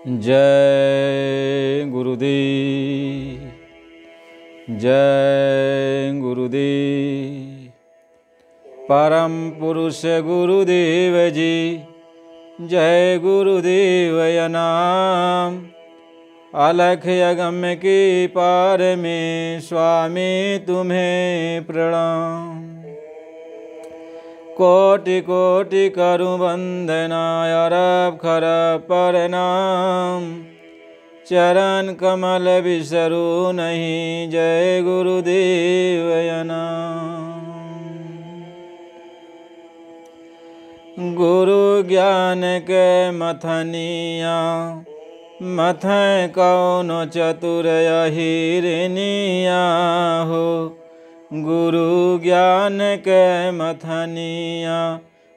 जय गुरुदेव, जय गुरुदेव। परम पुरुष गुरुदेव जी, जय गुरुदेव नाम। अलख अगम्य के पार में स्वामी तुम्हें प्रणाम। कोटि कोटि करूं वंदना, अरब खरब प्रणाम। चरण कमल बिसरू नहीं, जय गुरुदेव नाम। गुरु ज्ञान के मथनिया, मथ कौन चतुर हिरनिया हो। गुरु ज्ञान के मथनिया,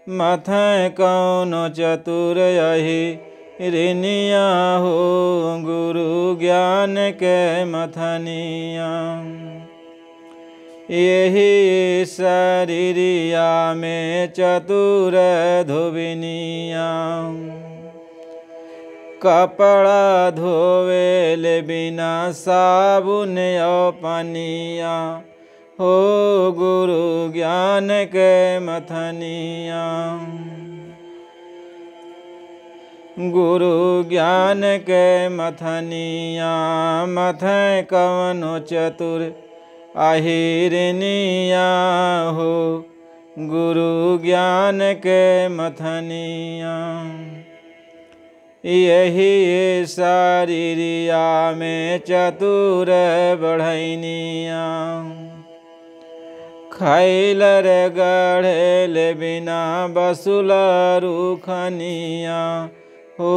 मथ कौन चतुर हिरनिया हो। गुरु ज्ञान के मथनिया, यही शरीरिया में चतुर धोबिनिया। कपड़ा धोवेले बिना साबुन और पनिया हो। गुरु ज्ञान के मथनिया, गुरु ज्ञान के मथनिया। मथ कवनो चतुर हिरनिया हो। गुरु ज्ञान के मथनिया, यही शरीरिया में चतुर बढ़निया। खैलर गढ़ेल बिना बसुल रूखनिया हो।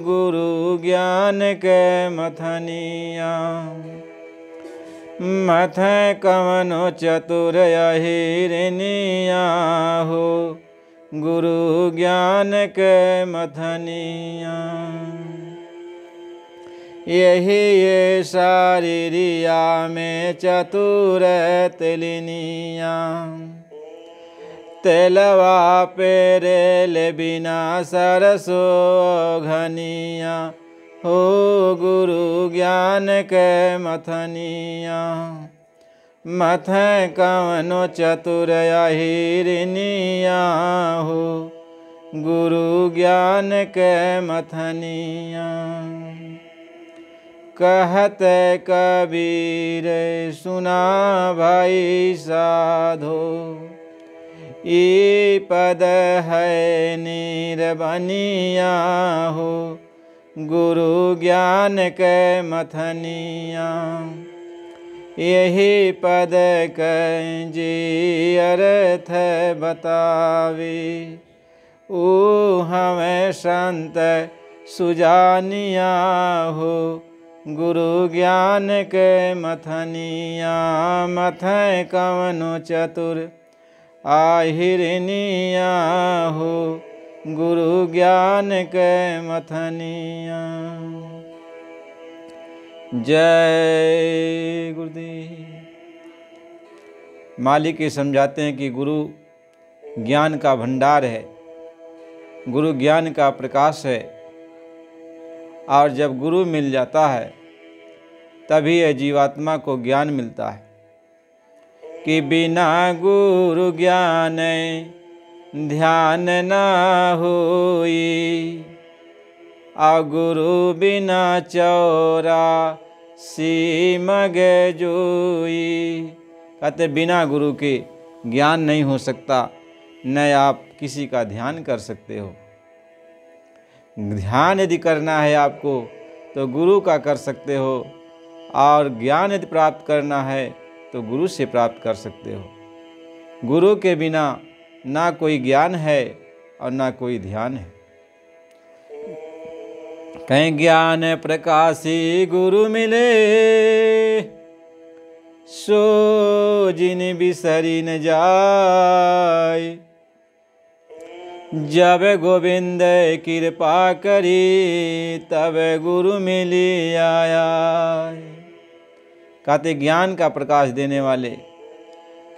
गुरु ज्ञान के मथनिया, मथ कवनो चतुर हिरनिया हो। गुरु ज्ञान के मथनिया, यही ये शरीरिया में चतुर तेलिनिया। तेलवा पेरेल बिना सरसो घनिया हो। गुरु ज्ञान के मथनिया, मथ कवनो चतुर हिरनिया हो। गुरु ज्ञान के मथनिया। कहते कबीर सुना भाई साधो, ये पद है निर्बनिया हो। गुरु ज्ञान के मथनिया, यही पद जी अर्थ बतावे। ओ हमें संत सुजानिया हो। गुरु ज्ञान के मथनिया, मथ कवनो चतुर हिरनिया हो। गुरु ज्ञान के मथनिया। जय गुरुदेव। मालिक ये समझाते हैं कि गुरु ज्ञान का भंडार है, गुरु ज्ञान का प्रकाश है। और जब गुरु मिल जाता है तभी यह जीवात्मा को ज्ञान मिलता है कि बिना गुरु ज्ञान ध्यान ना होई। आ गुरु बिना चौरा मगे जोई। कहते बिना गुरु के ज्ञान नहीं हो सकता, न आप किसी का ध्यान कर सकते हो। ध्यान यदि करना है आपको तो गुरु का कर सकते हो, और ज्ञान यदि प्राप्त करना है तो गुरु से प्राप्त कर सकते हो। गुरु के बिना ना कोई ज्ञान है और ना कोई ध्यान है। कहीं ज्ञान प्रकाशी गुरु मिले, सो जिन बिसरी न जाय। जब गोविंद कृपा करी, तब गुरु मिली आया। कहते ज्ञान का प्रकाश देने वाले,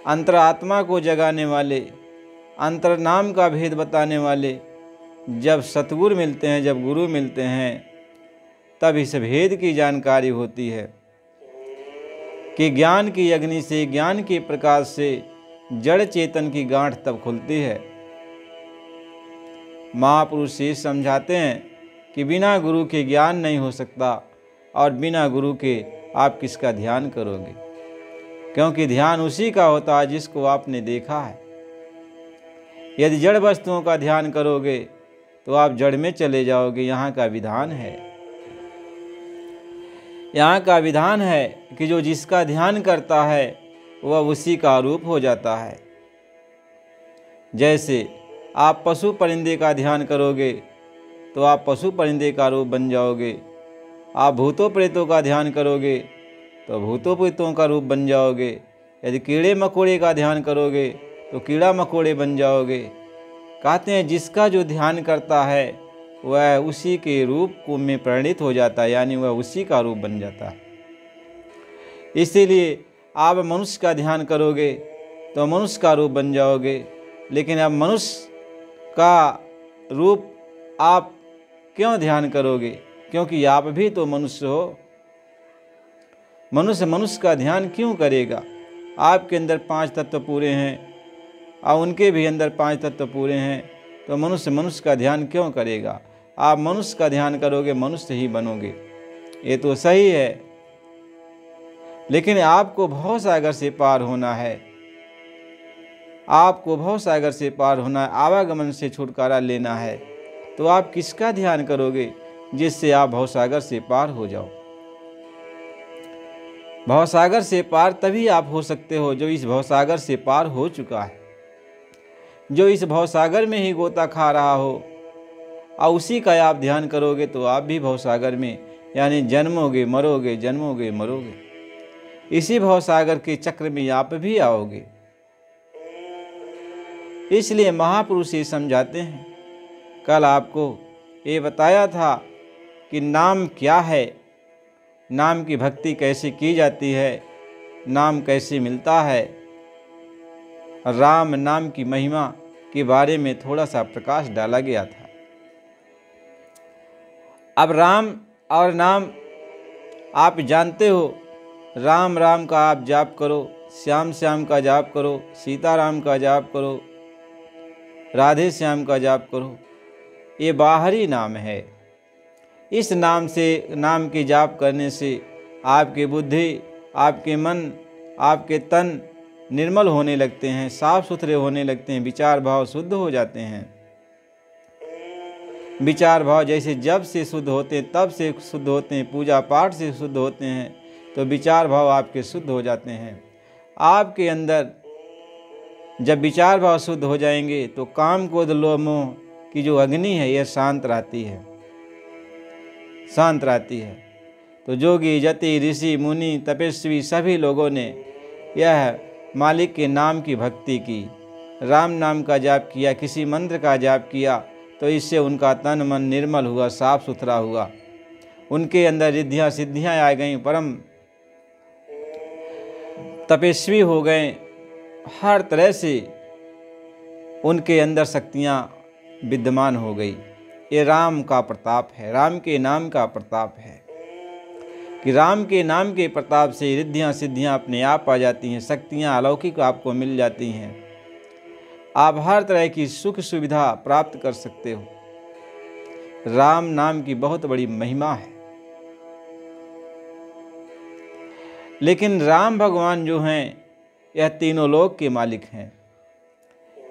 अंतरात्मा को जगाने वाले, अंतर नाम का भेद बताने वाले जब सतगुरु मिलते हैं, जब गुरु मिलते हैं, तब इस भेद की जानकारी होती है कि ज्ञान की अग्नि से, ज्ञान के प्रकाश से जड़ चेतन की गांठ तब खुलती है। महापुरुष ये समझाते हैं कि बिना गुरु के ज्ञान नहीं हो सकता और बिना गुरु के आप किसका ध्यान करोगे, क्योंकि ध्यान उसी का होता है जिसको आपने देखा है। यदि जड़ वस्तुओं का ध्यान करोगे तो आप जड़ में चले जाओगे। यहाँ का विधान है, यहाँ का विधान है कि जो जिसका ध्यान करता है वह उसी का रूप हो जाता है। जैसे आप पशु परिंदे का ध्यान करोगे तो आप पशु परिंदे का रूप बन जाओगे। आप भूतों प्रेतों का ध्यान करोगे तो भूतों प्रेतों का रूप बन जाओगे। यदि कीड़े मकोड़े का ध्यान करोगे तो कीड़ा मकोड़े बन जाओगे। कहते हैं जिसका जो ध्यान करता है वह उसी के रूप को में परिणित हो जाता है, यानी वह उसी का रूप बन जाता है। इसीलिए आप मनुष्य का ध्यान करोगे तो मनुष्य का रूप बन जाओगे। लेकिन अब मनुष्य का रूप आप क्यों ध्यान करोगे? क्योंकि आप भी तो मनुष्य हो। मनुष्य का ध्यान क्यों करेगा? आपके अंदर 5 तत्व पूरे हैं और उनके भी अंदर 5 तत्व पूरे हैं, तो मनुष्य का ध्यान क्यों करेगा? आप मनुष्य का ध्यान करोगे, मनुष्य ही बनोगे। ये तो सही है, लेकिन आपको भव सागर से पार होना है। आपको भव सागर से पार होना है, आवागमन से छुटकारा लेना है। तो आप किसका ध्यान करोगे जिससे आप भव सागर से पार हो जाओ? भव सागर से पार तभी आप हो सकते हो जो इस भव सागर से पार हो चुका है, जो इस भव सागर में ही गोता खा रहा हो और उसी का आप ध्यान करोगे तो आप भी भव सागर में, यानी जन्मोगे मरोगे, जन्मोगे मरोगे, इसी भव सागर के चक्र में आप भी आओगे। इसलिए महापुरुष ये समझाते हैं। कल आपको ये बताया था कि नाम क्या है, नाम की भक्ति कैसे की जाती है, नाम कैसे मिलता है। राम नाम की महिमा के बारे में थोड़ा सा प्रकाश डाला गया था। अब राम और नाम आप जानते हो। राम राम का आप जाप करो, श्याम श्याम का जाप करो, सीताराम का जाप करो, राधे श्याम का जाप करो। ये बाहरी नाम है। इस नाम से, नाम के जाप करने से आपकी बुद्धि, आपके मन, आपके तन निर्मल होने लगते हैं, साफ सुथरे होने लगते हैं, विचार भाव शुद्ध हो जाते हैं। विचार भाव जैसे जब से शुद्ध होते हैं तब से शुद्ध होते हैं, पूजा पाठ से शुद्ध होते हैं, तो विचार भाव आपके शुद्ध हो जाते हैं। आपके अंदर जब विचार भाव शुद्ध हो जाएंगे तो काम क्रोध लोभ मोह की जो अग्नि है यह शांत रहती है, शांत रहती है। तो जोगी, जति, ऋषि, मुनि, तपस्वी सभी लोगों ने यह मालिक के नाम की भक्ति की, राम नाम का जाप किया, किसी मंत्र का जाप किया, तो इससे उनका तन मन निर्मल हुआ, साफ सुथरा हुआ। उनके अंदर रिद्धियाँ सिद्धियाँ आ गईं, परम तपस्वी हो गए। हर तरह से उनके अंदर शक्तियाँ विद्यमान हो गई। ये राम का प्रताप है, राम के नाम का प्रताप है कि राम के नाम के प्रताप से रिद्धियाँ सिद्धियाँ अपने आप आ जाती हैं, शक्तियाँ अलौकिक आपको मिल जाती हैं। आप हर तरह की सुख सुविधा प्राप्त कर सकते हो। राम नाम की बहुत बड़ी महिमा है। लेकिन राम भगवान जो हैं यह तीनों लोक के मालिक हैं।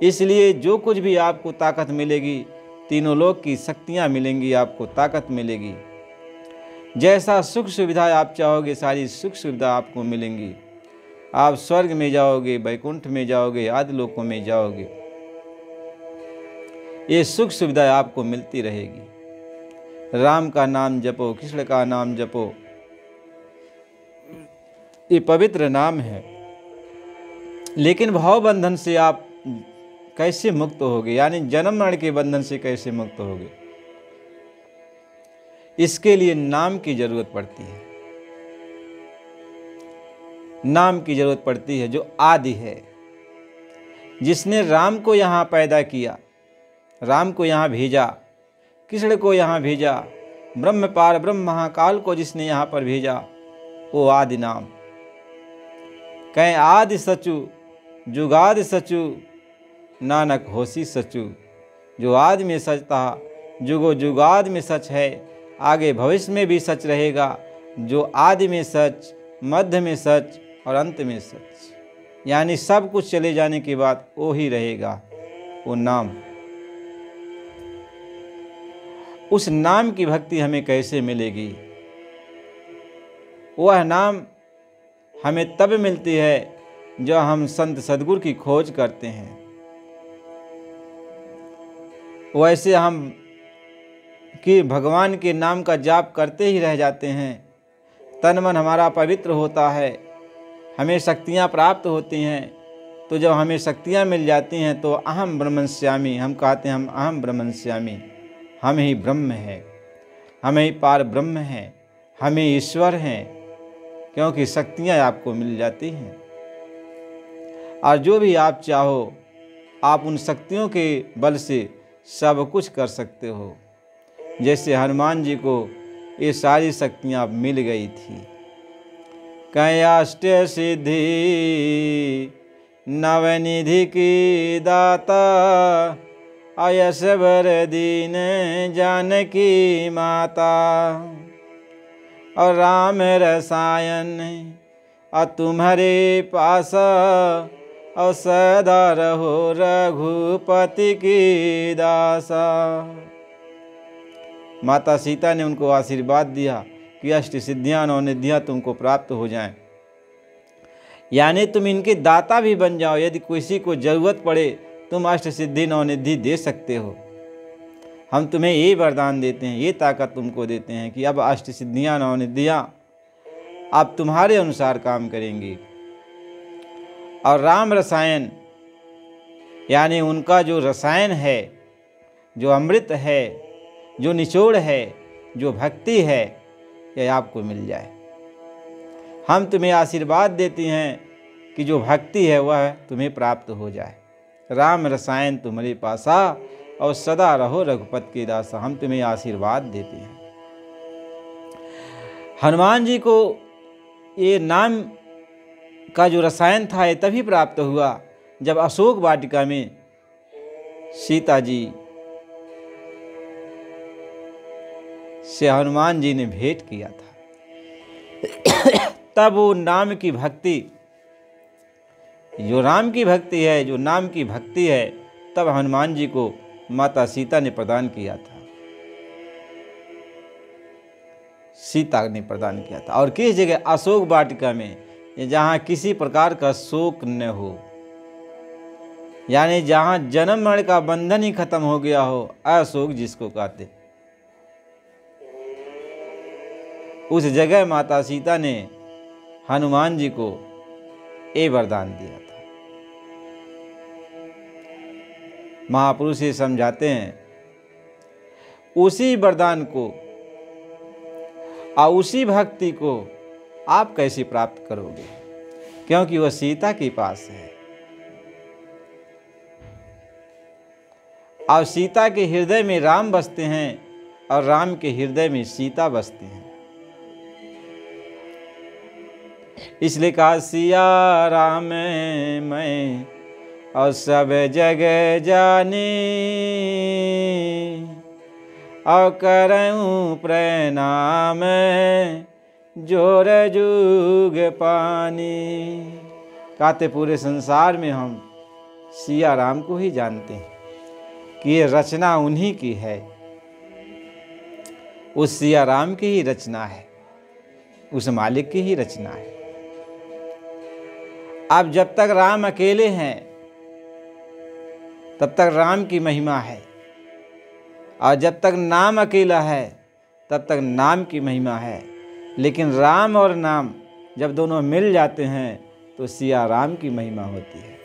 इसलिए जो कुछ भी आपको ताकत मिलेगी, तीनों लोक की शक्तियाँ मिलेंगी, आपको ताकत मिलेगी। जैसा सुख सुविधा आप चाहोगे सारी सुख सुविधा आपको मिलेंगी। आप स्वर्ग में जाओगे, वैकुंठ में जाओगे, आदि लोकों में जाओगे। ये सुख सुविधा आपको मिलती रहेगी। राम का नाम जपो, कृष्ण का नाम जपो, ये पवित्र नाम है। लेकिन भाव बंधन से आप कैसे मुक्त होगे, यानी जन्म मरण के बंधन से कैसे मुक्त होगे? इसके लिए नाम की जरूरत पड़ती है। नाम की जरूरत पड़ती है जो आदि है, जिसने राम को यहाँ पैदा किया, राम को यहाँ भेजा, कृष्ण को यहाँ भेजा, ब्रह्म पार ब्रह्म महाकाल को जिसने यहाँ पर भेजा वो आदि नाम। कहें आदि सचु जुगादि सचु नानक होसी सचु। जो आदि में सच था, जुगो जुगाद में सच है, आगे भविष्य में भी सच रहेगा। जो आदि में सच, मध्य में सच और अंत में सच, यानी सब कुछ चले जाने के बाद वो ही रहेगा, वो नाम। उस नाम की भक्ति हमें कैसे मिलेगी? वह नाम हमें तब मिलती है जब हम संत सद्गुरु की खोज करते हैं। वैसे हम कि भगवान के नाम का जाप करते ही रह जाते हैं, तन मन हमारा पवित्र होता है, हमें शक्तियाँ प्राप्त होती हैं। तो जब हमें शक्तियाँ मिल जाती हैं तो अहम ब्रह्मस्यामी, हम कहते हैं हम अहम ब्रह्मस्यामी, हम ही ब्रह्म हैं, हम ही पार ब्रह्म हैं, हम ही ईश्वर हैं, क्योंकि शक्तियाँ आपको मिल जाती हैं। और जो भी आप चाहो आप उन शक्तियों के बल से सब कुछ कर सकते हो। जैसे हनुमान जी को ये सारी शक्तियाँ मिल गई थी। कैष्ट सिद्धि नवनिधि की दाता, आयस वर दीन जानकी माता। और राम रसायन और तुम्हारे पास, और सदा रहो रघुपति की दासा। माता सीता ने उनको आशीर्वाद दिया कि अष्ट सिद्धियां नौ निधियां तुमको प्राप्त हो जाएं, यानी तुम इनके दाता भी बन जाओ। यदि किसी को जरूरत पड़े तुम अष्ट सिद्धि नौ निधि दे सकते हो। हम तुम्हें ये वरदान देते हैं, ये ताकत तुमको देते हैं कि अब अष्ट सिद्धियां नौ निधियां अब तुम्हारे अनुसार काम करेंगी। और राम रसायन, यानी उनका जो रसायन है, जो अमृत है, जो निचोड़ है, जो भक्ति है, यह आपको मिल जाए। हम तुम्हें आशीर्वाद देती हैं कि जो भक्ति है वह तुम्हें प्राप्त हो जाए। राम रसायन तुम्हारे पास आ, और सदा रहो रघुपति की दासा। हम तुम्हें आशीर्वाद देते हैं। हनुमान जी को ये नाम का जो रसायन था ये तभी प्राप्त हुआ जब अशोक वाटिका में सीता जी से हनुमान जी ने भेंट किया था। तब वो नाम की भक्ति, जो राम की भक्ति है, जो नाम की भक्ति है, तब हनुमान जी को माता सीता ने प्रदान किया था। सीता ने प्रदान किया था। और किस जगह? अशोक वाटिका में, जहाँ किसी प्रकार का शोक न हो, यानी जहाँ जन्म मरण का बंधन ही खत्म हो गया हो, अशोक जिसको कहते, उस जगह माता सीता ने हनुमान जी को ये वरदान दिया था। महापुरुष ये समझाते हैं उसी वरदान को और उसी भक्ति को आप कैसे प्राप्त करोगे, क्योंकि वह सीता के पास है। और सीता के हृदय में राम बसते हैं और राम के हृदय में सीता बसते हैं। इसलिए कहा सिया राम मैं और सब जगह जानी, और करऊं प्रणाम जोर जुग पानी। कहते पूरे संसार में हम सिया राम को ही जानते हैं कि ये रचना उन्हीं की है, उस सिया राम की ही रचना है, उस मालिक की ही रचना है। अब जब तक राम अकेले हैं तब तक राम की महिमा है, और जब तक नाम अकेला है तब तक नाम की महिमा है। लेकिन राम और नाम जब दोनों मिल जाते हैं तो सिया राम की महिमा होती है।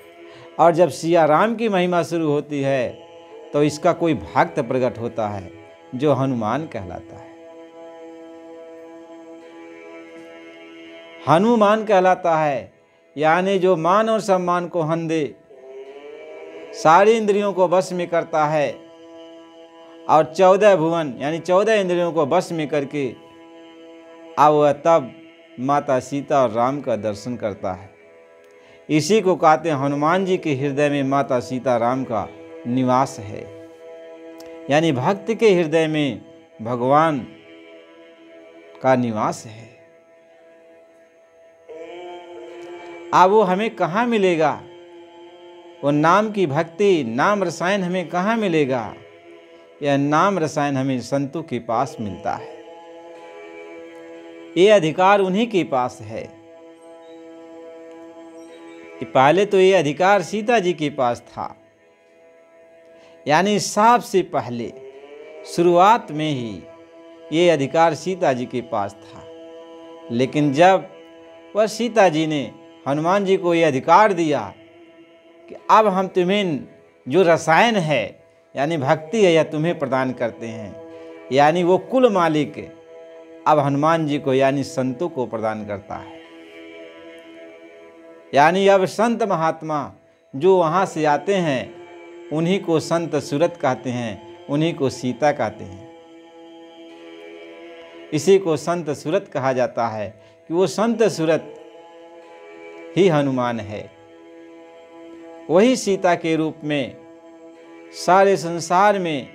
और जब सिया राम की महिमा शुरू होती है तो इसका कोई भक्त प्रकट होता है जो हनुमान कहलाता है। हनुमान कहलाता है, यानी जो मान और सम्मान को हन दे, सारी इंद्रियों को वश में करता है और 14 भुवन यानी 14 इंद्रियों को वश में करके अब वह तब माता सीता और राम का दर्शन करता है। इसी को कहते हैं हनुमान जी के हृदय में माता सीता राम का निवास है, यानी भक्त के हृदय में भगवान का निवास है। अब वो हमें कहाँ मिलेगा? वो नाम की भक्ति, नाम रसायन हमें कहाँ मिलेगा? यह नाम रसायन हमें संतों के पास मिलता है। ये अधिकार उन्हीं के पास है। पहले तो ये अधिकार सीता जी के पास था, यानी सबसे पहले शुरुआत में ही ये अधिकार सीता जी के पास था। लेकिन जब वह सीता जी ने हनुमान जी को ये अधिकार दिया कि अब हम तुम्हें जो रसायन है यानी भक्ति है यह तुम्हें प्रदान करते हैं, यानी वो कुल मालिक अब हनुमान जी को यानी संतों को प्रदान करता है। यानी अब संत महात्मा जो वहाँ से आते हैं उन्हीं को संत सूरत कहते हैं, उन्हीं को सीता कहते हैं। इसी को संत सूरत कहा जाता है कि वो संत सूरत ही हनुमान है। वही सीता के रूप में सारे संसार में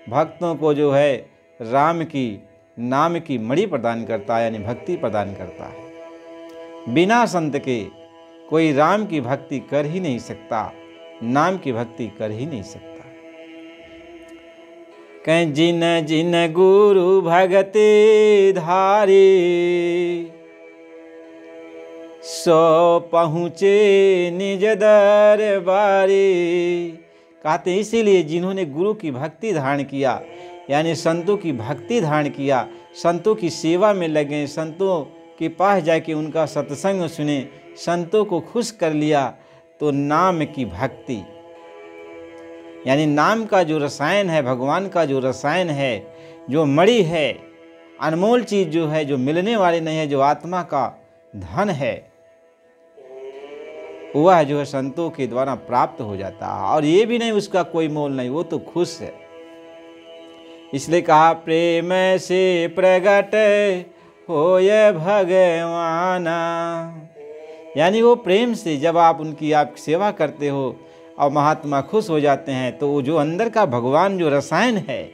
भक्तों को जो है राम की नाम की मणि प्रदान करता है, यानी भक्ति प्रदान करता है। बिना संत के कोई राम की भक्ति कर ही नहीं सकता, नाम की भक्ति कर ही नहीं सकता। कहीं जिन जिन गुरु भगति धारी सो पहुँचे निज दरबारी। कहते हैं इसीलिए जिन्होंने गुरु की भक्ति धारण किया यानी संतों की भक्ति धारण किया, संतों की सेवा में लगे, संतों के पास जाके उनका सत्संग सुने, संतों को खुश कर लिया, तो नाम की भक्ति यानी नाम का जो रसायन है, भगवान का जो रसायन है, जो मणि है, अनमोल चीज़ जो है, जो मिलने वाली नहीं है, जो आत्मा का धन है, वह जो है संतों के द्वारा प्राप्त हो जाता है। और ये भी नहीं उसका कोई मोल नहीं, वो तो खुश है। इसलिए कहा प्रेम से प्रगट होय भगवाना, यानी वो प्रेम से जब आप उनकी आप सेवा करते हो और महात्मा खुश हो जाते हैं, तो वो जो अंदर का भगवान जो रसायन है,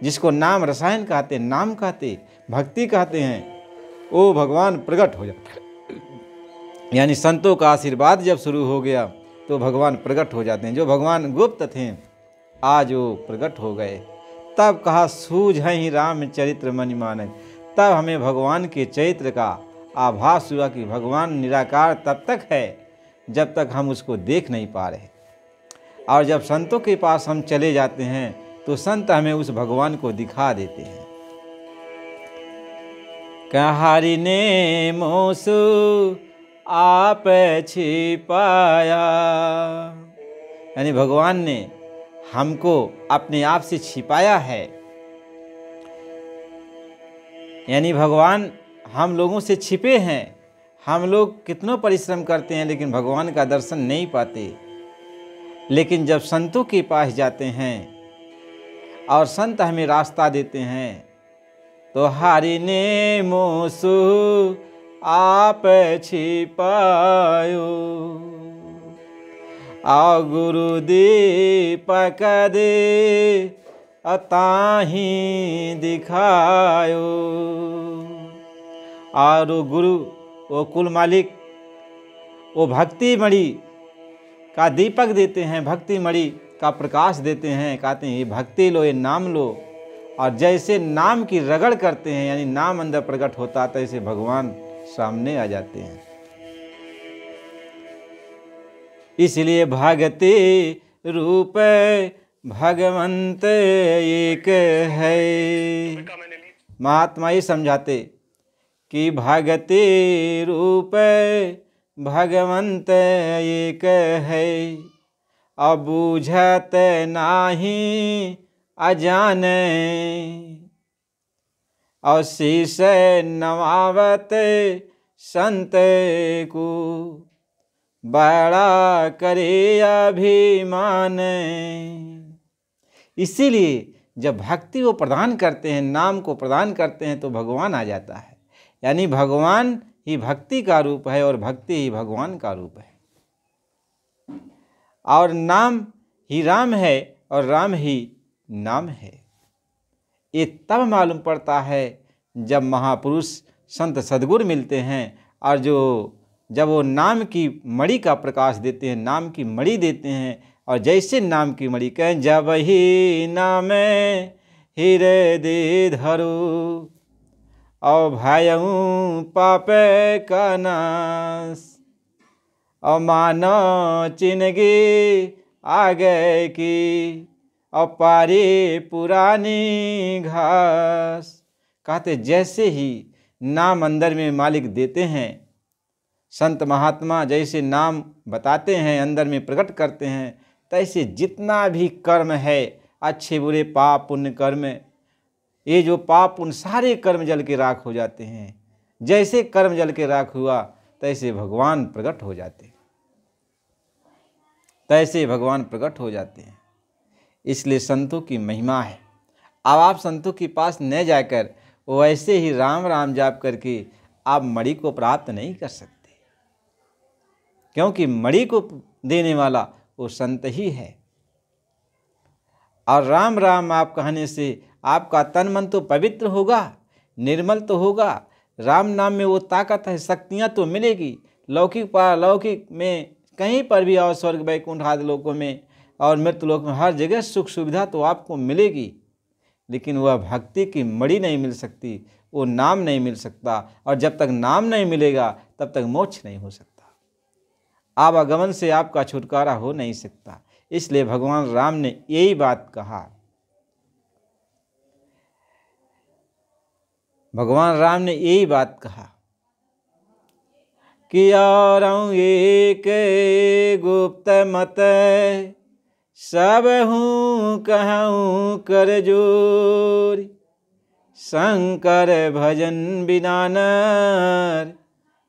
जिसको नाम रसायन कहते, नाम कहते, भक्ति कहते हैं, वो भगवान प्रकट हो जाता है। यानी संतों का आशीर्वाद जब शुरू हो गया तो भगवान प्रकट हो जाते हैं। जो भगवान गुप्त थे आज वो प्रकट हो गए। तब कहा सूझहि राम चरित्र मनि मानक, तब हमें भगवान के चरित्र का आभास हुआ कि भगवान निराकार तब तक है जब तक हम उसको देख नहीं पा रहे। और जब संतों के पास हम चले जाते हैं तो संत हमें उस भगवान को दिखा देते हैं। कहारी ने मोसु आप छिपाया, यानी भगवान ने हमको अपने आप से छिपाया है। यानी भगवान हम लोगों से छिपे हैं। हम लोग कितनों परिश्रम करते हैं लेकिन भगवान का दर्शन नहीं पाते। लेकिन जब संतों के पास जाते हैं और संत हमें रास्ता देते हैं तो हारी ने मोसु आप छिपायो, आ गुरु दीपक दे अताही दिखायो। और वो गुरु, वो कुल मालिक, वो भक्ति मणि का दीपक देते हैं, भक्ति मणि का प्रकाश देते हैं। कहते हैं ये भक्ति लो, ये नाम लो। और जैसे नाम की रगड़ करते हैं यानी नाम अंदर प्रकट होता है, तैसे भगवान सामने आ जाते हैं। इसलिए भगति रूप भगवंत एक है। महात्मा ये समझाते कि भगति रूप भगवंत एक है, अब बूझत नाही अजाने, और शीश नवावत संत को बड़ा करे अभिमान। इसीलिए जब भक्ति वो प्रदान करते हैं, नाम को प्रदान करते हैं, तो भगवान आ जाता है। यानी भगवान ही भक्ति का रूप है और भक्ति ही भगवान का रूप है। और नाम ही राम है और राम ही नाम है। ये तब मालूम पड़ता है जब महापुरुष संत सद्गुरु मिलते हैं और जब वो नाम की मणि का प्रकाश देते हैं, नाम की मणि देते हैं। और जैसे नाम की मणि कहें, जब ही नाम हृदय धरो और भयऊ पाप का नाश, और मानो चिन्हगी आगे की और पारी पुरानी घास। कहते जैसे ही नाम अंदर में मालिक देते हैं, संत महात्मा जैसे नाम बताते हैं, अंदर में प्रकट करते हैं, तैसे जितना भी कर्म है, अच्छे बुरे पाप पुण्य कर्म, ये जो पाप पुण्य सारे कर्म जल के राख हो जाते हैं। जैसे कर्म जल के राख हुआ तैसे भगवान प्रकट हो जाते हैं, तैसे भगवान प्रकट हो जाते हैं। इसलिए संतों की महिमा है। अब आप संतों के पास न जाकर वैसे ही राम राम जाप करके आप मणि को प्राप्त नहीं कर सकते, क्योंकि मणि को देने वाला वो संत ही है। और राम राम आप कहने से आपका तन मन तो पवित्र होगा, निर्मल तो होगा। राम नाम में वो ताकत है, शक्तियाँ तो मिलेगी। लौकिक पारलौकिक में कहीं पर भी और स्वर्ग वैकुंठ आदि लोकों में और मृत्युलोक में हर जगह सुख सुविधा तो आपको मिलेगी, लेकिन वह भक्ति की मणि नहीं मिल सकती, वो नाम नहीं मिल सकता। और जब तक नाम नहीं मिलेगा तब तक मोक्ष नहीं हो सकता, आवागमन से आपका छुटकारा हो नहीं सकता। इसलिए भगवान राम ने यही बात कहा, भगवान राम ने यही बात कहा कि यारं एक गुप्त मत सब हूँ कहूँ कर जोर, शंकर भजन बिना नर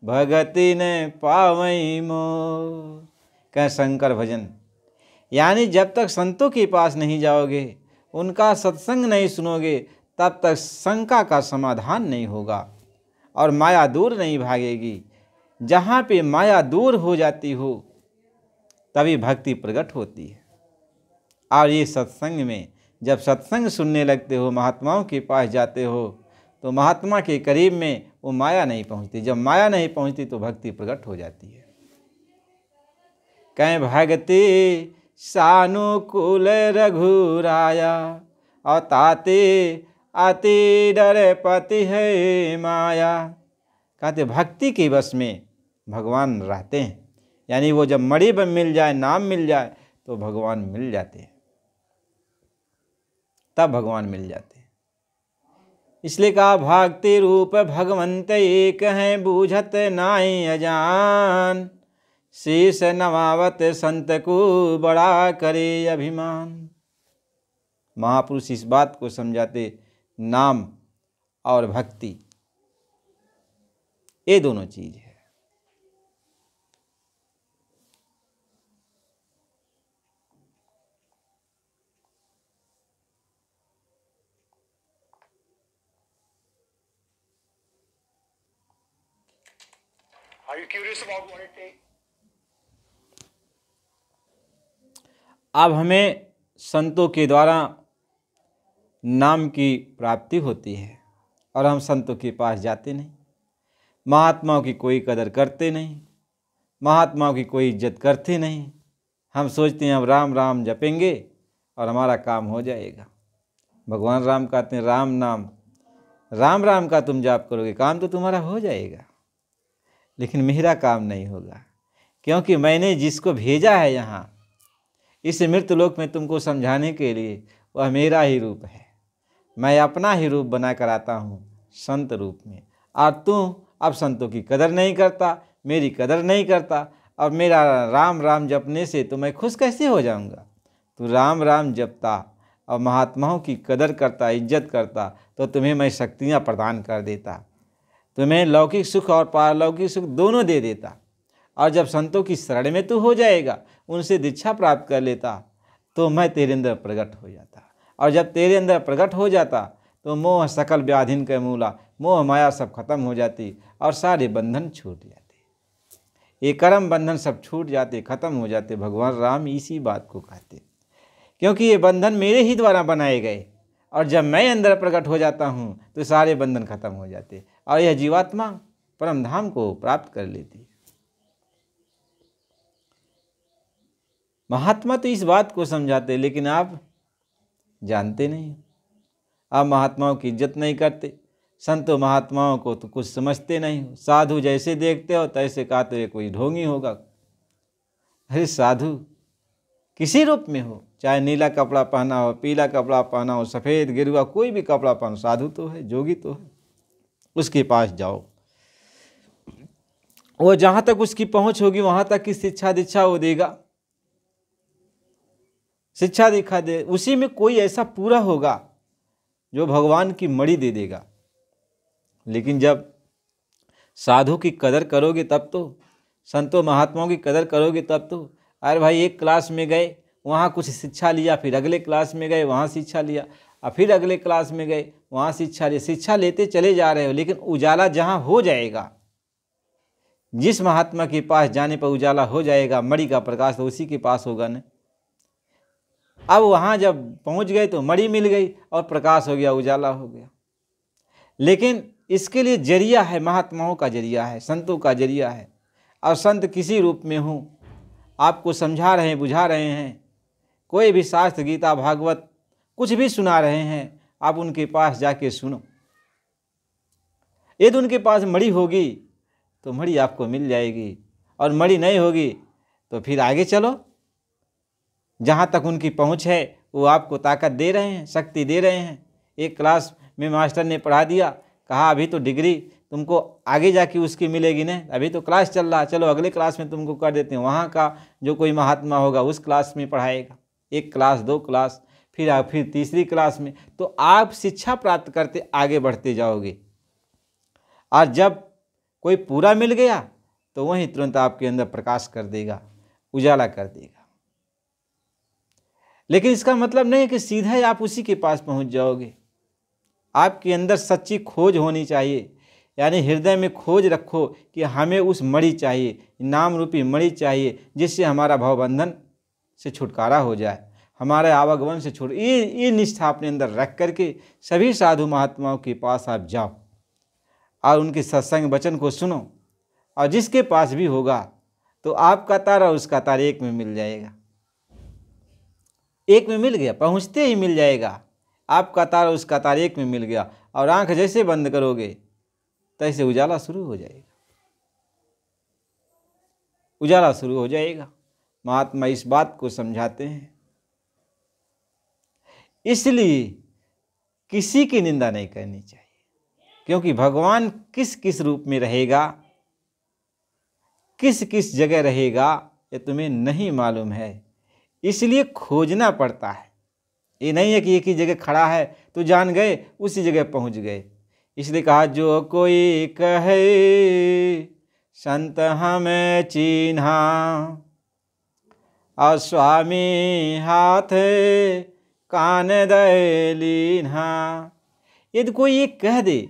भगति न पावई मोर। कह शंकर भजन, यानी जब तक संतों के पास नहीं जाओगे, उनका सत्संग नहीं सुनोगे, तब तक शंका का समाधान नहीं होगा और माया दूर नहीं भागेगी। जहाँ पे माया दूर हो जाती हो तभी भक्ति प्रकट होती है। और ये सत्संग में जब सत्संग सुनने लगते हो, महात्माओं के पास जाते हो, तो महात्मा के करीब में वो माया नहीं पहुँचती। जब माया नहीं पहुँचती तो भक्ति प्रकट हो जाती है। कहीं भगति सानुकूल रघुराया और ताते अति डर पति है माया। कहते भक्ति के वश में भगवान रहते हैं, यानी वो जब मणि मिल जाए, नाम मिल जाए, तो भगवान मिल जाते हैं, तब भगवान मिल जाते हैं। इसलिए कहा भक्ति रूप भगवंत एक हैं, बूझत नाई अजान, शीश नवावत संत को बड़ा करे अभिमान। महापुरुष इस बात को समझाते, नाम और भक्ति ये दोनों चीज है। Are you curious about what it takes? अब हमें संतों के द्वारा नाम की प्राप्ति होती है और हम संतों के पास जाते नहीं, महात्माओं की कोई कदर करते नहीं, महात्माओं की कोई इज्जत करते नहीं। हम सोचते हैं अब राम राम जपेंगे और हमारा काम हो जाएगा। भगवान राम कहते हैं राम नाम राम राम का तुम जाप करोगे, काम तो तुम्हारा हो जाएगा, लेकिन मेरा काम नहीं होगा, क्योंकि मैंने जिसको भेजा है यहाँ इस मृत्युलोक में तुमको समझाने के लिए, वह मेरा ही रूप है। मैं अपना ही रूप बना कर आता हूँ संत रूप में, और तू अब संतों की कदर नहीं करता, मेरी कदर नहीं करता, और मेरा राम राम जपने से तो मैं खुश कैसे हो जाऊँगा। तू राम राम जपता और महात्माओं की कदर करता, इज्जत करता, तो तुम्हें मैं शक्तियाँ प्रदान कर देता, तुम्हें लौकिक सुख और पारलौकिक सुख दोनों दे देता। और जब संतों की शरण में तू हो जाएगा, उनसे दीक्षा प्राप्त कर लेता, तो मैं तेरे अंदर प्रकट हो जाता और जब तेरे अंदर प्रकट हो जाता तो मोह सकल व्याधिन के मूला, मोह माया सब खत्म हो जाती और सारे बंधन छूट जाते, ये कर्म बंधन सब छूट जाते, खत्म हो जाते। भगवान राम इसी बात को कहते, क्योंकि ये बंधन मेरे ही द्वारा बनाए गए और जब मैं अंदर प्रकट हो जाता हूँ तो सारे बंधन खत्म हो जाते और यह जीवात्मा परम धाम को प्राप्त कर लेती। महात्मा तो इस बात को समझाते, लेकिन आप जानते नहीं, आप महात्माओं की इज्जत नहीं करते, संतों महात्माओं को तो कुछ समझते नहीं हो। साधु जैसे देखते हो तैसे कहते हो कोई ढोंगी होगा। अरे साधु किसी रूप में हो, चाहे नीला कपड़ा पहना हो, पीला कपड़ा पहना हो, सफ़ेद गिरुआ कोई भी कपड़ा पहनो, साधु तो है, जोगी तो है। उसके पास जाओ, वो जहाँ तक उसकी पहुँच होगी वहाँ तक की शिक्षा दीक्षा वो देगा, शिक्षा दिखा दे। उसी में कोई ऐसा पूरा होगा जो भगवान की मणि दे देगा। लेकिन जब साधु की कदर करोगे तब तो, संतों महात्माओं की कदर करोगे तब तो। अरे भाई एक क्लास में गए वहाँ कुछ शिक्षा लिया, फिर अगले क्लास में गए वहाँ शिक्षा लिया, और फिर अगले क्लास में गए वहाँ शिक्षा लिया, शिक्षा लेते चले जा रहे हो, लेकिन उजाला जहाँ हो जाएगा, जिस महात्मा के पास जाने पर उजाला हो जाएगा, मणि का प्रकाश तो उसी के पास होगा न। अब वहाँ जब पहुँच गए तो मणि मिल गई और प्रकाश हो गया, उजाला हो गया। लेकिन इसके लिए जरिया है, महात्माओं का जरिया है, संतों का जरिया है। और संत किसी रूप में हो, आपको समझा रहे हैं, बुझा रहे हैं, कोई भी शास्त्र गीता भागवत कुछ भी सुना रहे हैं, आप उनके पास जाके सुनो। यदि उनके पास मणि होगी तो मणि आपको मिल जाएगी, और मणि नहीं होगी तो फिर आगे चलो, जहाँ तक उनकी पहुँच है वो आपको ताकत दे रहे हैं, शक्ति दे रहे हैं। एक क्लास में मास्टर ने पढ़ा दिया, कहा अभी तो डिग्री तुमको आगे जाके उसकी मिलेगी नहीं, अभी तो क्लास चल रहा, चलो अगले क्लास में तुमको कर देते हैं। वहाँ का जो कोई महात्मा होगा उस क्लास में पढ़ाएगा, एक क्लास, दो क्लास, फिर तीसरी क्लास में, तो आप शिक्षा प्राप्त करते आगे बढ़ते जाओगे। और जब कोई पूरा मिल गया तो वहीं तुरंत आपके अंदर प्रकाश कर देगा, उजाला कर देगा। लेकिन इसका मतलब नहीं है कि सीधा आप उसी के पास पहुंच जाओगे। आपके अंदर सच्ची खोज होनी चाहिए, यानी हृदय में खोज रखो कि हमें उस मणि चाहिए, नाम रूपी मणि चाहिए, जिससे हमारा भवबंधन से छुटकारा हो जाए, हमारे आवागमन से छूट। ये निष्ठा अपने अंदर रख करके सभी साधु महात्माओं के पास आप जाओ और उनके सत्संग वचन को सुनो, और जिसके पास भी होगा तो आपका तार और उसका तार एक में मिल जाएगा। एक में मिल गया, पहुँचते ही मिल जाएगा, आपका तार और उसका तार एक में मिल गया, और आंख जैसे बंद करोगे तैसे उजाला शुरू हो जाएगा, उजाला शुरू हो जाएगा। महात्मा इस बात को समझाते हैं। इसलिए किसी की निंदा नहीं करनी चाहिए, क्योंकि भगवान किस किस रूप में रहेगा, किस किस जगह रहेगा, ये तुम्हें नहीं मालूम है, इसलिए खोजना पड़ता है। ये नहीं है कि एक ही जगह खड़ा है तो जान गए, उसी जगह पहुंच गए। इसलिए कहा जो कोई कहे संत हमें चिन्हा, और स्वामी हाथ कान दे लीन्हा। यदि कोई ये कह दे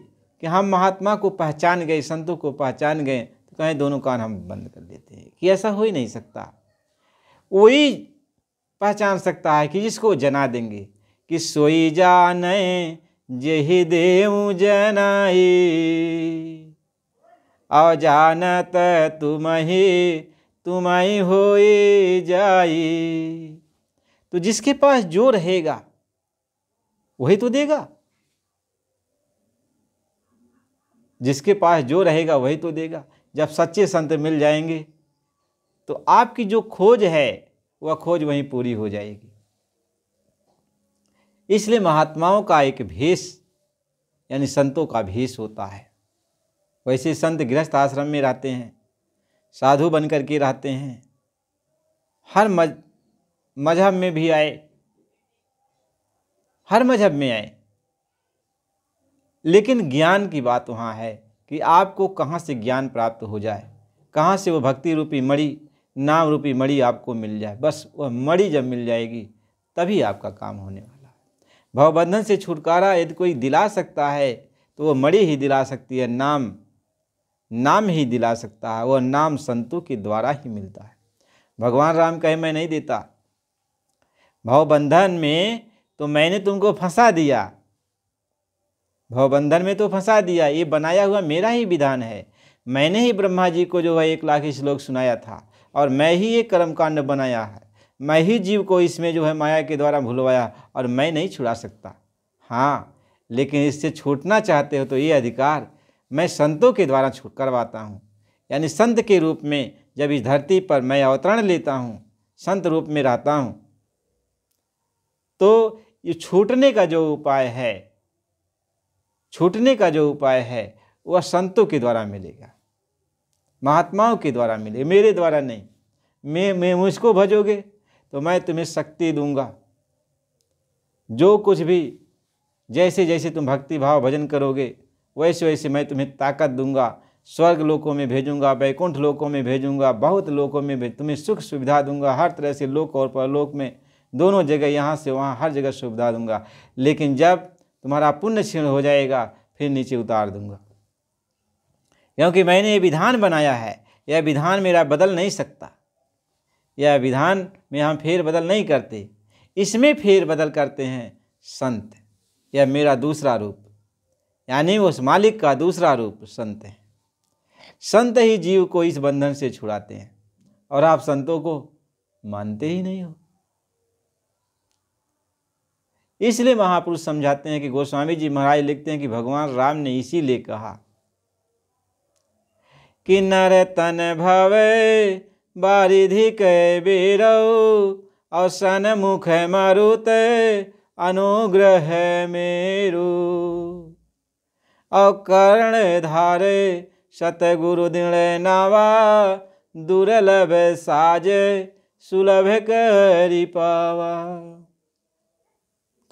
कि हम महात्मा को पहचान गए, संतों को पहचान गए, तो कहें दोनों कान हम बंद कर देते हैं, कि ऐसा हो ही नहीं सकता। वही पहचान सकता है कि जिसको जना देंगे, कि सोई जाने जेहि देऊ जनाई, और जानत तुम्हि होई जाई। तो जिसके पास जो रहेगा वही तो देगा, जिसके पास जो रहेगा वही तो देगा। जब सच्चे संत मिल जाएंगे तो आपकी जो खोज है वह खोज वहीं पूरी हो जाएगी। इसलिए महात्माओं का एक भेष यानी संतों का भेष होता है। वैसे संत गृहस्थ आश्रम में रहते हैं, साधु बन करके रहते हैं, हर मजहब में भी आए, हर मजहब में आए, लेकिन ज्ञान की बात वहाँ है कि आपको कहाँ से ज्ञान प्राप्त हो जाए, कहाँ से वो भक्ति रूपी मणि, नाम रूपी मणि आपको मिल जाए। बस वह मणि जब मिल जाएगी तभी आपका काम होने वाला है। भवबंधन से छुटकारा यदि कोई दिला सकता है तो वो मणि ही दिला सकती है, नाम ही दिला सकता है। वह नाम संतों के द्वारा ही मिलता है। भगवान राम कहे मैं नहीं देता। भवबंधन में तो मैंने तुमको फंसा दिया, भवबंधन में तो फंसा दिया, ये बनाया हुआ मेरा ही विधान है। मैंने ही ब्रह्मा जी को जो है 1,00,000 श्लोक सुनाया था और मैं ही ये कर्मकांड बनाया है। मैं ही जीव को इसमें जो है माया के द्वारा भुलवाया और मैं नहीं छुड़ा सकता। हाँ, लेकिन इससे छूटना चाहते हो तो ये अधिकार मैं संतों के द्वारा छूट करवाता हूँ। यानी संत के रूप में जब इस धरती पर मैं अवतरण लेता हूँ, संत रूप में रहता हूँ, तो ये छूटने का जो उपाय है वह संतों के द्वारा मिलेगा, महात्माओं के द्वारा मिलेगा, मेरे द्वारा नहीं। मैं मुझको भजोगे तो मैं तुम्हें शक्ति दूंगा। जो कुछ भी जैसे जैसे तुम भक्ति भाव भजन करोगे वैसे वैसे मैं तुम्हें ताकत दूंगा। स्वर्ग लोकों में भेजूंगा, वैकुंठ लोकों में भेजूंगा, बहुत लोकों में तुम्हें सुख सुविधा दूंगा। हर तरह से लोक और परलोक में दोनों जगह, यहाँ से वहाँ हर जगह सुविधा दूंगा। लेकिन जब तुम्हारा पुण्य क्षीण हो जाएगा फिर नीचे उतार दूंगा, क्योंकि मैंने ये विधान बनाया है। यह विधान मेरा बदल नहीं सकता। यह विधान में हम फेर बदल नहीं करते, इसमें फेर बदल करते हैं संत। यह मेरा दूसरा रूप, यानी उस मालिक का दूसरा रूप संत है। संत ही जीव को इस बंधन से छुड़ाते हैं और आप संतों को मानते ही नहीं हो। इसलिए महापुरुष समझाते हैं कि गोस्वामी जी महाराज लिखते हैं कि भगवान राम ने इसीलिए कहा कि नर तन भवे बारिधि के बीरौ और सन मुख मारुत अनुग्रह मेरु और कर्ण धारे सतगुरु दिन नावा दुर्लभ साज सुलभ करी पावा।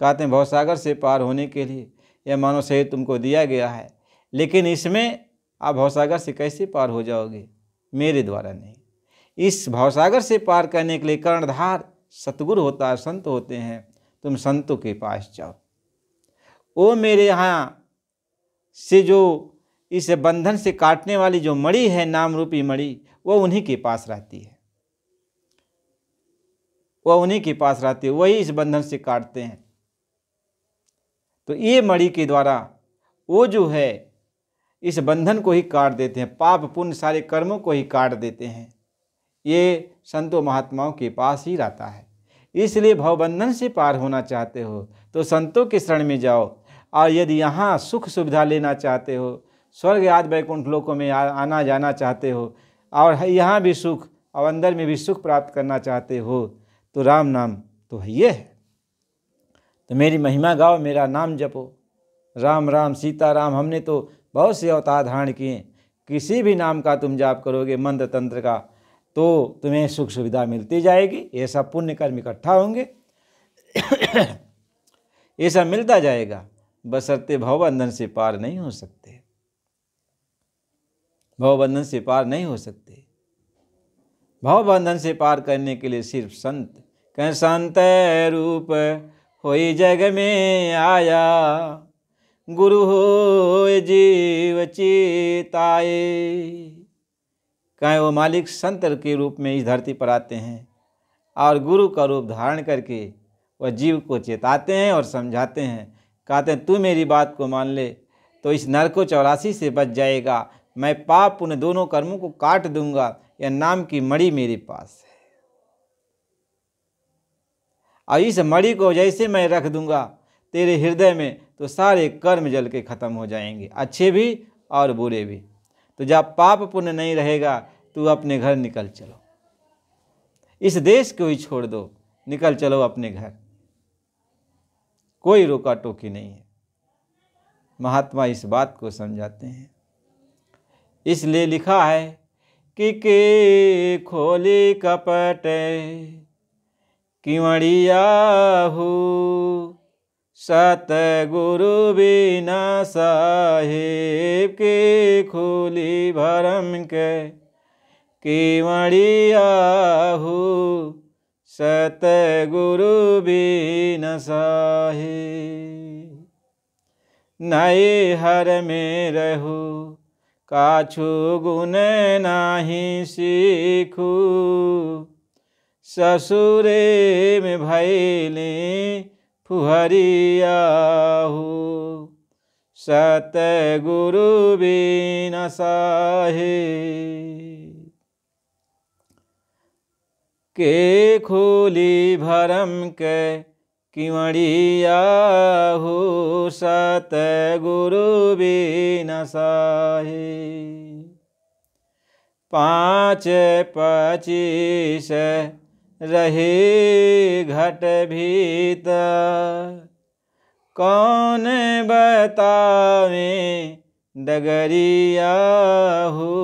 कहते हैं भवसागर से पार होने के लिए यह मानव शरीर तुमको दिया गया है, लेकिन इसमें आप भवसागर से कैसे पार हो जाओगे? मेरे द्वारा नहीं। इस भवसागर से पार करने के लिए कर्णधार सतगुरु होता है, संत होते हैं। तुम संतों के पास जाओ। वो मेरे यहाँ से जो इस बंधन से काटने वाली जो मणि है, नाम रूपी मणि, वो उन्हीं के पास रहती है, वही इस बंधन से काटते हैं। तो ये मणि के द्वारा वो जो है इस बंधन को ही काट देते हैं, पाप पुण्य सारे कर्मों को ही काट देते हैं। ये संतों महात्माओं के पास ही रहता है। इसलिए भवबंधन से पार होना चाहते हो तो संतों के शरण में जाओ। और यदि यहाँ सुख सुविधा लेना चाहते हो, स्वर्ग आदि वैकुंठ लोकों में आना जाना चाहते हो और यहाँ भी सुख और अंदर में भी सुख प्राप्त करना चाहते हो, तो राम नाम तो ये है। तो मेरी महिमा गाओ, मेरा नाम जपो। राम राम सीता राम, हमने तो बहुत से अवतार धारण किए। किसी भी नाम का तुम जाप करोगे, मंत्र तंत्र का, तो तुम्हें सुख सुविधा मिलती जाएगी। ये सब पुण्य कर्म इकट्ठा होंगे, ये सब मिलता जाएगा, बशर्ते भवबंधन से पार नहीं हो सकते। भवबंधन से पार नहीं हो सकते। भवबंधन से पार करने के लिए सिर्फ संत, कह संत रूप होई जग में आया, गुरु हो जीव चिताए। कहें वो मालिक संत के रूप में इस धरती पर आते हैं और गुरु का रूप धारण करके वह जीव को चेताते हैं और समझाते हैं। कहते हैं तू मेरी बात को मान ले तो इस नरको 84 से बच जाएगा। मैं पाप पुण्य दोनों कर्मों को काट दूंगा। यह नाम की मणि मेरे पास है और इस मणि को जैसे मैं रख दूंगा तेरे हृदय में, तो सारे कर्म जल के खत्म हो जाएंगे, अच्छे भी और बुरे भी। तो जब पाप पुण्य नहीं रहेगा तू अपने घर निकल चलो, इस देश को ही छोड़ दो, निकल चलो अपने घर, कोई रोका टोकी नहीं है। महात्मा इस बात को समझाते हैं। इसलिए लिखा है कि के खोली कपट किवड़िया हो, सतगुरु बिना साहेब के खोली भरम के किवड़िया हो, सतगुरु बिन साहे। नए हर में रहू काछु गुण नाही सीखू, ससुरे में भैले फुहरियाहू, सतगुरु बिन साहे। के खोली भरम के किवड़िया हो, सतगुरु बिन साहे। 5 25 रहे घट भीतर, कौन बतावे डगरिया हो,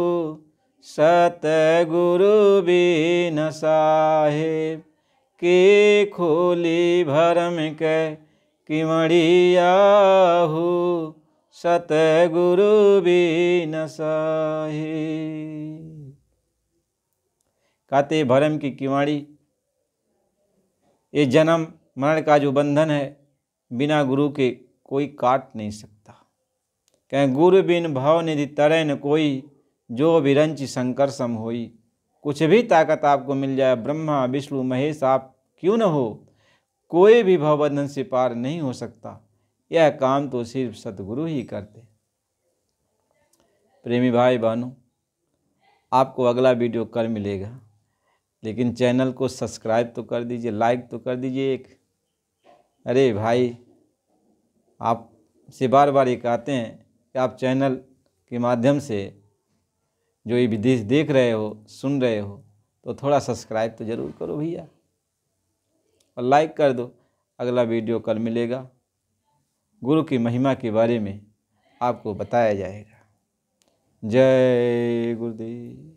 सतगुरु बिन साहेब। के खोली भरम के किवड़िया हो, सतगुरु बिन साहेब। कहते भरम की किवाड़ी, ये जन्म मरण का जो बंधन है बिना गुरु के कोई काट नहीं सकता। कहें गुरु बिन भव निधि तरय न कोई, जो विरंच शंकर सम होई। कुछ भी ताकत आपको मिल जाए, ब्रह्मा विष्णु महेश आप क्यों न हो, कोई भी भवबंधन से पार नहीं हो सकता। यह काम तो सिर्फ सतगुरु ही करते। प्रेमी भाई बहनों, आपको अगला वीडियो कल मिलेगा, लेकिन चैनल को सब्सक्राइब तो कर दीजिए, लाइक तो कर दीजिए एक। अरे भाई, आपसे बार बार ये कहते हैं कि आप चैनल के माध्यम से जो ये विदेश देख रहे हो, सुन रहे हो, तो थोड़ा सब्सक्राइब तो ज़रूर करो भैया, और लाइक कर दो। अगला वीडियो कल मिलेगा, गुरु की महिमा के बारे में आपको बताया जाएगा। जय गुरुदेव।